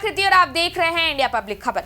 कृति और आप देख रहे हैं इंडिया पब्लिक खबर।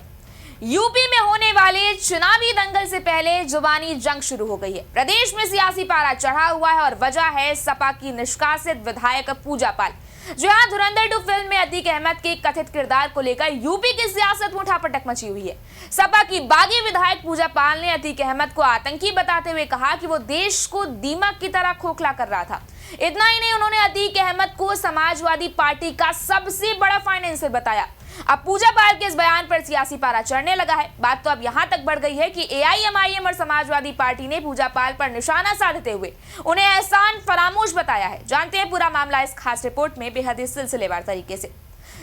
यूपी में होने वाले चुनावी दंगल से पहले जुबानी जंग शुरू हो गई है। प्रदेश में सियासी पारा चढ़ा हुआ है और वजह है सपा की निष्कासित विधायक पूजा पाल, जो यहाँ धुरंधर 2 फिल्म में अतीक अहमद के कथित किरदार को लेकर यूपी की सियासत में उठापटक मची हुई है। सपा की बागी विधायक पूजा पाल ने अतीक अहमद को आतंकी बताते हुए कहा कि वो देश को दीमक की तरह खोखला कर रहा था। इतना ही नहीं, उन्होंने अतीक अहमद को समाजवादी पार्टी का सबसे बड़ा फाइनेंसर बताया। अब पूजा पाल के इस बयान पर सियासी पारा चढ़ने लगा है। बात तो अब यहां तक बढ़ गई है कि एआईएमआईएम और समाजवादी पार्टी ने पूजा पाल पर निशाना साधते हुए उन्हें एहसान फरामोश बताया है। जानते हैं पूरा मामला इस खास रिपोर्ट में बेहद ही सिलसिलेवार तरीके से।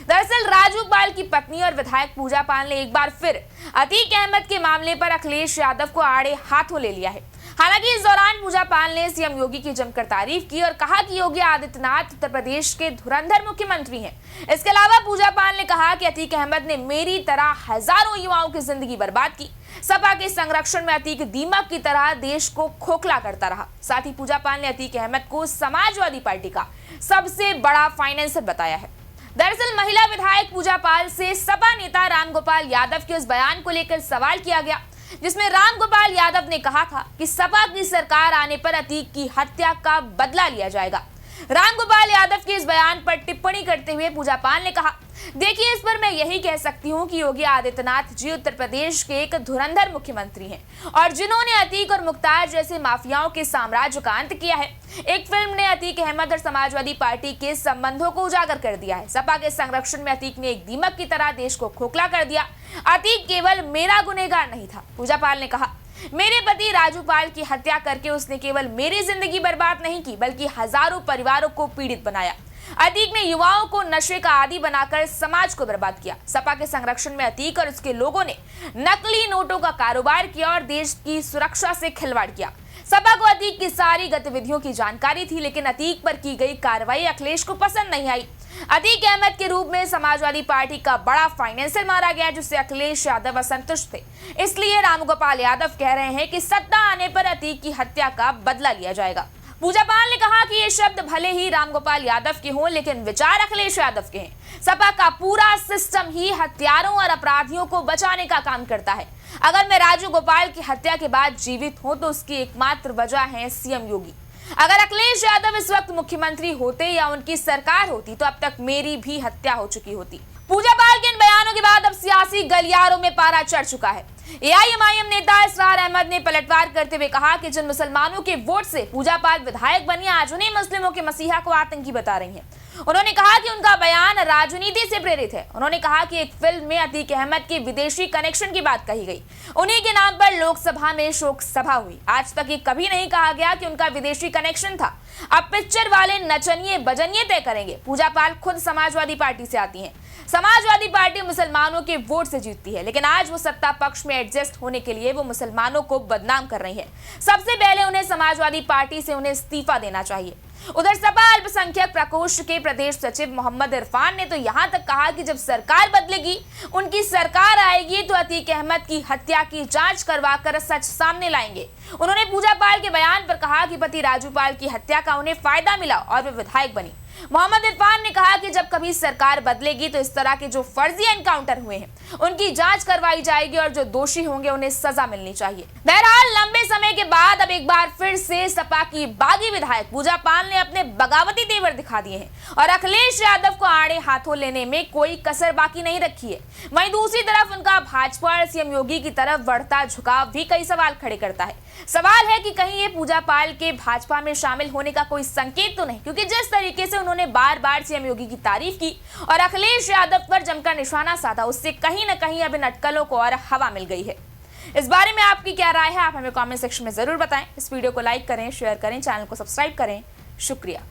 दरअसल राजू पाल की पत्नी और विधायक पूजा पाल ने एक बार फिर अतीक अहमद के मामले पर अखिलेश यादव को आड़े हाथों ले लिया है। हालांकि इस दौरान पूजा पाल ने सीएम योगी की जमकर तारीफ की और कहा कि योगी आदित्यनाथ उत्तर प्रदेश के धुरंधर मुख्यमंत्री हैं। इसके अलावा पूजा पाल ने कहा कि अतीक अहमद ने मेरी तरह हजारों युवाओं की जिंदगी बर्बाद की। सपा के संरक्षण में अतीक दीमक की तरह देश को खोखला करता रहा। साथ ही पूजा पाल ने अतीक अहमद को समाजवादी पार्टी का सबसे बड़ा फाइनेंसर बताया है। दरअसल महिला विधायक पूजा पाल से सपा नेता रामगोपाल यादव के उस बयान को लेकर सवाल किया गया, जिसमें रामगोपाल यादव ने कहा था कि सपा की सरकार आने पर अतीक की हत्या का बदला लिया जाएगा। रामगोपाल यादव के इस बयान पर टिप्पणी करते हुए पूजा पाल ने कहा, देखिए, इस पर मैं यही कह सकती हूँ कि योगी आदित्यनाथ जी उत्तर प्रदेश के एक धुरंधर मुख्यमंत्री हैं और जिन्होंने अतीक और मुख्तार जैसे माफियाओं के साम्राज्य का अंत किया है। एक फिल्म ने अतीक अहमद और समाजवादी पार्टी के संबंधों को उजागर कर दिया है। सपा के संरक्षण में अतीक ने एक दीमक की तरह देश को खोखला कर दिया। अतीक केवल मेरा गुनहगार नहीं था। पूजा पाल ने कहा, मेरे पति राजू पाल की हत्या करके उसने केवल मेरी जिंदगी बर्बाद नहीं की, बल्कि हजारों परिवारों को पीड़ित बनाया। अतीक ने युवाओं को नशे का आदी बनाकर समाज को बर्बाद किया। सपा के संरक्षण में अतीक और उसके लोगों ने नकली नोटों का कारोबार किया और देश की सुरक्षा से खिलवाड़ किया। सपा को अतीक की सारी गतिविधियों की जानकारी थी, लेकिन अतीक पर की गई कार्रवाई अखिलेश को पसंद नहीं आई। अतीक अहमद के रूप में समाजवादी पार्टी का बड़ा फाइनेंसर मारा गया, जिससे अखिलेश यादव असंतुष्ट थे। इसलिए रामगोपाल यादव कह रहे हैं कि सत्ता आने पर अतीक की हत्या का बदला लिया जाएगा। पूजा पाल ने कहा कि ये शब्द भले ही रामगोपाल यादव के हों, लेकिन विचार अखिलेश यादव के हैं। सपा का पूरा सिस्टम ही हत्यारों और अपराधियों को बचाने का काम करता है। अगर मैं राजू गोपाल की हत्या के बाद जीवित हूं तो उसकी एकमात्र वजह है सीएम योगी। अगर अखिलेश यादव इस वक्त मुख्यमंत्री होते या उनकी सरकार होती तो अब तक मेरी भी हत्या हो चुकी होती। पूजा पाल के इन बयानों के बाद अब सियासी गलियारों में पारा चढ़ चुका है। एआईएमआईएम नेता इसरार अहमद ने पलटवार करते हुए कहा कि जिन मुसलमानों के वोट से पूजा पाल विधायक बनी, आज उन्हीं मुस्लिमों के मसीहा को आतंकी बता रही हैं। उन्होंने कहा कि उनका बयान राजनीति से प्रेरित है। उन्होंने कहा कि एक फिल्म में अतीक अहमद के विदेशी कनेक्शन की बात कही गई, उन्हीं के नाम पर लोकसभा में शोक सभा हुई। आज तक ये कभी नहीं कहा गया कि उनका विदेशी कनेक्शन था। अब पिक्चर वाले नचनिए बजनिए तय करेंगे। पूजा पाल खुद समाजवादी पार्टी से आती हैं। समाजवादी पार्टी मुसलमानों के वोट से जीतती है, लेकिन आज वो सत्ता पक्ष में एडजस्ट होने के लिए वो मुसलमानों को बदनाम कर रही है। सबसे पहले उन्हें समाजवादी पार्टी से उन्हें इस्तीफा देना चाहिए। उधर सपा अल्पसंख्यक प्रकोष्ठ के प्रदेश सचिव मोहम्मद इरफान ने तो यहां तक कहा कि जब सरकार बदलेगी, उनकी सरकार आएगी तो अतीक अहमद की हत्या की जांच करवाकर सच सामने लाएंगे। उन्होंने पूजा पाल के बयान पर कहा कि पति राजू पाल की हत्या का उन्हें फायदा मिला और वे विधायक बनी। मोहम्मद इरफान ने कहा कि जब कभी सरकार बदलेगी तो इस तरह के जो फर्जी एनकाउंटर हुए हैं उनकी जांच करवाई जाएगी और जो दोषी होंगे उन्हें सजा मिलनी चाहिए। बहरहाल लंबे समय के बाद अब एक बार फिर से सपा की बागी विधायक पूजा पाल ने अपने बगावती तेवर दिखा दिए हैं और अखिलेश यादव को आड़े हाथों लेने में कोई कसर बाकी नहीं रखी है। वहीं दूसरी तरफ उनका भाजपा और सीएम योगी की तरफ बढ़ता झुकाव भी कई सवाल खड़े करता है। सवाल है कि कहीं ये पूजा पाल के भाजपा में शामिल होने का कोई संकेत तो नहीं, क्योंकि जिस तरीके से उन्होंने बार बार सीएम योगी की तारीफ की और अखिलेश यादव पर जमकर निशाना साधा, उससे कहीं न कहीं अब इन अटकलों को और हवा मिल गई है। इस बारे में आपकी क्या राय है, आप हमें कमेंट सेक्शन में जरूर बताएं। इस वीडियो को लाइक करें, शेयर करें, चैनल को सब्सक्राइब करें। शुक्रिया।